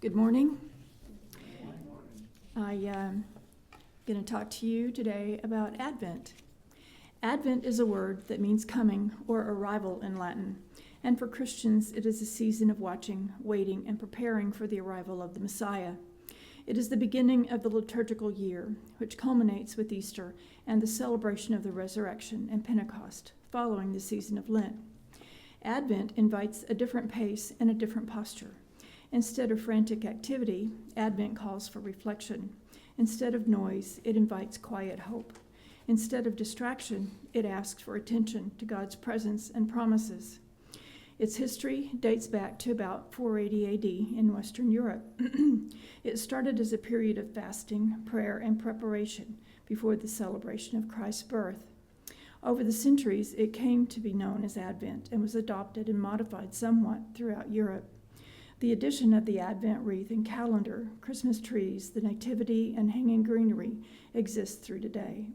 Good morning. I'm going to talk to you today about Advent. Advent is a word that means coming or arrival in Latin, and for Christians it is a season of watching, waiting, and preparing for the arrival of the Messiah. It is the beginning of the liturgical year, which culminates with Easter and the celebration of the resurrection and Pentecost, following the season of Lent. Advent invites a different pace and a different posture. Instead of frantic activity, Advent calls for reflection. Instead of noise, it invites quiet hope. Instead of distraction, it asks for attention to God's presence and promises. Its history dates back to about 480 AD in Western Europe. It started as a period of fasting, prayer, and preparation before the celebration of Christ's birth. Over the centuries, it came to be known as Advent and was adopted and modified somewhat throughout Europe. The addition of the Advent wreath and calendar, Christmas trees, the nativity, and hanging greenery exists through today.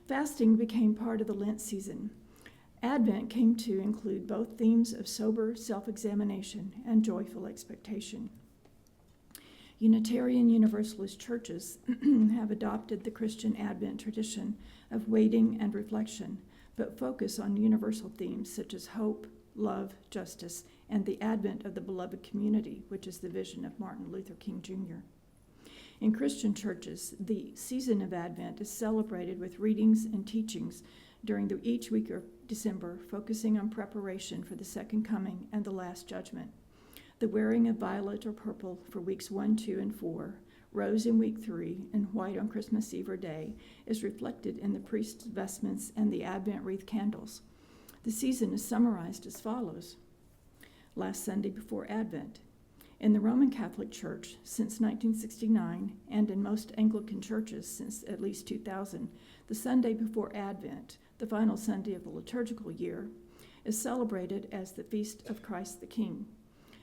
Fasting became part of the Lent season. Advent came to include both themes of sober self-examination and joyful expectation. Unitarian Universalist churches have adopted the Christian Advent tradition of waiting and reflection, but focus on universal themes such as hope, love, justice, and the advent of the beloved community, which is the vision of Martin Luther King Jr. In Christian churches, the season of Advent is celebrated with readings and teachings during each week of December, focusing on preparation for the second coming and the last judgment. The wearing of violet or purple for weeks 1, 2, and 4, rose in week 3, and white on Christmas Eve or Day is reflected in the priest's vestments and the Advent wreath candles. The season is summarized as follows. Last Sunday before Advent. In the Roman Catholic Church since 1969, and in most Anglican churches since at least 2000, the Sunday before Advent, the final Sunday of the liturgical year, is celebrated as the Feast of Christ the King.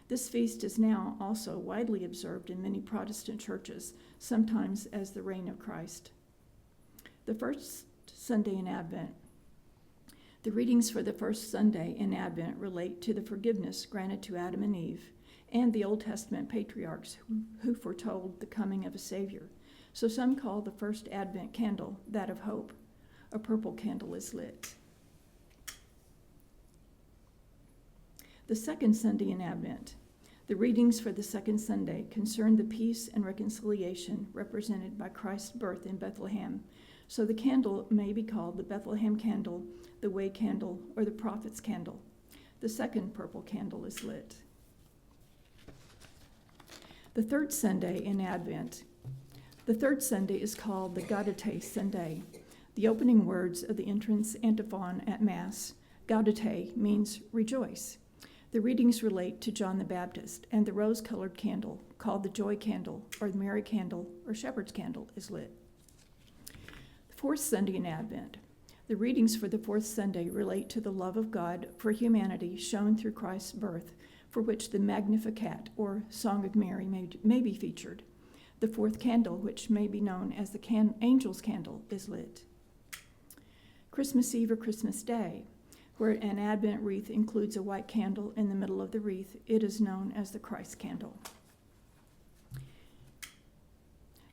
This feast is now also widely observed in many Protestant churches, sometimes as the reign of Christ. The first Sunday in Advent. The readings for the first Sunday in Advent relate to the forgiveness granted to Adam and Eve and the Old Testament patriarchs who foretold the coming of a Savior. So some call the first Advent candle that of hope. A purple candle is lit. The second Sunday in Advent. The readings for the second Sunday concern the peace and reconciliation represented by Christ's birth in Bethlehem. So the candle may be called the Bethlehem candle, the way candle, or the prophet's candle. The second purple candle is lit. The third Sunday in Advent. The third Sunday is called the Gaudete Sunday. The opening words of the entrance antiphon at Mass, Gaudete, means rejoice. The readings relate to John the Baptist, and the rose-colored candle, called the joy candle, or the Mary candle, or shepherd's candle, is lit. The fourth Sunday in Advent. The readings for the fourth Sunday relate to the love of God for humanity shown through Christ's birth, for which the Magnificat, or Song of Mary, may be featured. The fourth candle, which may be known as the angel's candle, is lit. Christmas Eve or Christmas Day. Where an Advent wreath includes a white candle in the middle of the wreath, it is known as the Christ candle.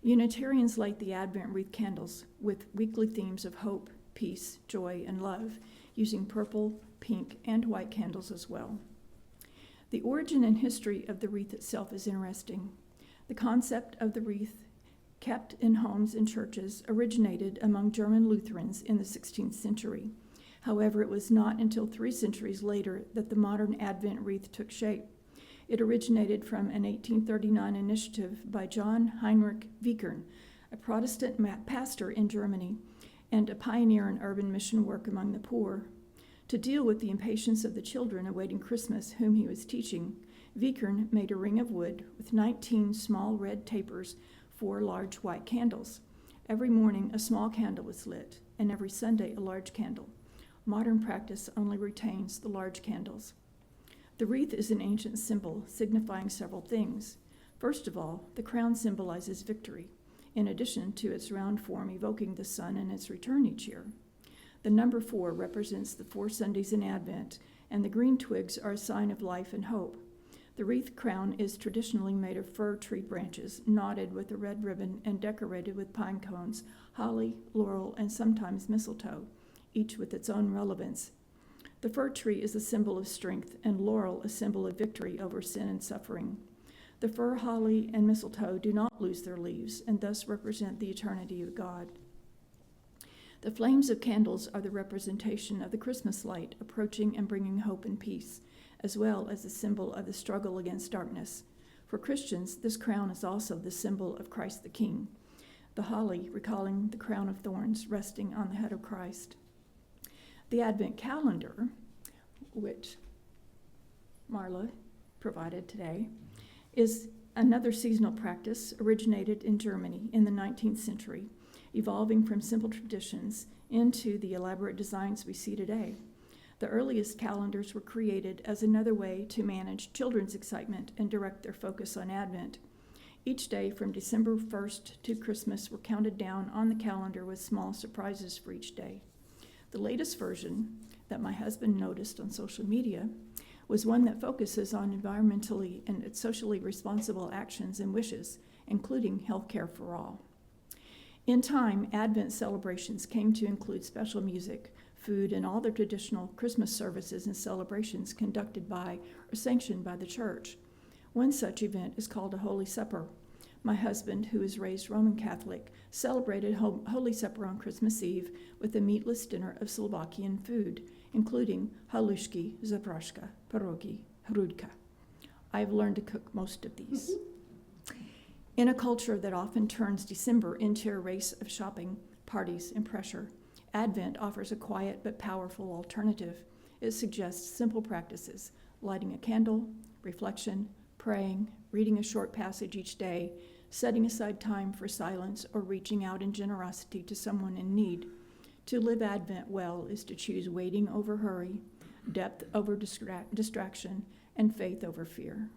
Unitarians light the Advent wreath candles with weekly themes of hope, peace, joy, and love, using purple, pink, and white candles as well. The origin and history of the wreath itself is interesting. The concept of the wreath kept in homes and churches originated among German Lutherans in the 16th century. However, it was not until 3 centuries later that the modern Advent wreath took shape. It originated from an 1839 initiative by John Heinrich Wiechern, a Protestant pastor in Germany and a pioneer in urban mission work among the poor. To deal with the impatience of the children awaiting Christmas whom he was teaching, Wiechern made a ring of wood with 19 small red tapers, 4 large white candles. Every morning a small candle was lit, and every Sunday a large candle. Modern practice only retains the large candles. The wreath is an ancient symbol signifying several things. First of all, the crown symbolizes victory, in addition to its round form evoking the sun and its return each year. The number 4 represents the 4 Sundays in Advent, and the green twigs are a sign of life and hope. The wreath crown is traditionally made of fir tree branches, knotted with a red ribbon and decorated with pine cones, holly, laurel, and sometimes mistletoe, each with its own relevance. The fir tree is a symbol of strength, and laurel a symbol of victory over sin and suffering. The fir, holly, and mistletoe do not lose their leaves, and thus represent the eternity of God. The flames of candles are the representation of the Christmas light approaching and bringing hope and peace, as well as a symbol of the struggle against darkness. For Christians, this crown is also the symbol of Christ the King, the holly recalling the crown of thorns resting on the head of Christ. The Advent calendar, which Marla provided today, is another seasonal practice originated in Germany in the 19th century, evolving from simple traditions into the elaborate designs we see today. The earliest calendars were created as another way to manage children's excitement and direct their focus on Advent. Each day from December 1st to Christmas were counted down on the calendar with small surprises for each day. The latest version that my husband noticed on social media was one that focuses on environmentally and socially responsible actions and wishes, including health care for all. In time, Advent celebrations came to include special music, food, and all the traditional Christmas services and celebrations conducted by or sanctioned by the church. One such event is called a Holy Supper. My husband, who is raised Roman Catholic, celebrated Holy Supper on Christmas Eve with a meatless dinner of Slovakian food, including halushki, zapraszka, pierogi, hrudka. I've learned to cook most of these. In a culture that often turns December into a race of shopping, parties, and pressure, Advent offers a quiet but powerful alternative. It suggests simple practices, lighting a candle, reflection, praying, reading a short passage each day, setting aside time for silence, or reaching out in generosity to someone in need. To live Advent well is to choose waiting over hurry, depth over distraction, and faith over fear.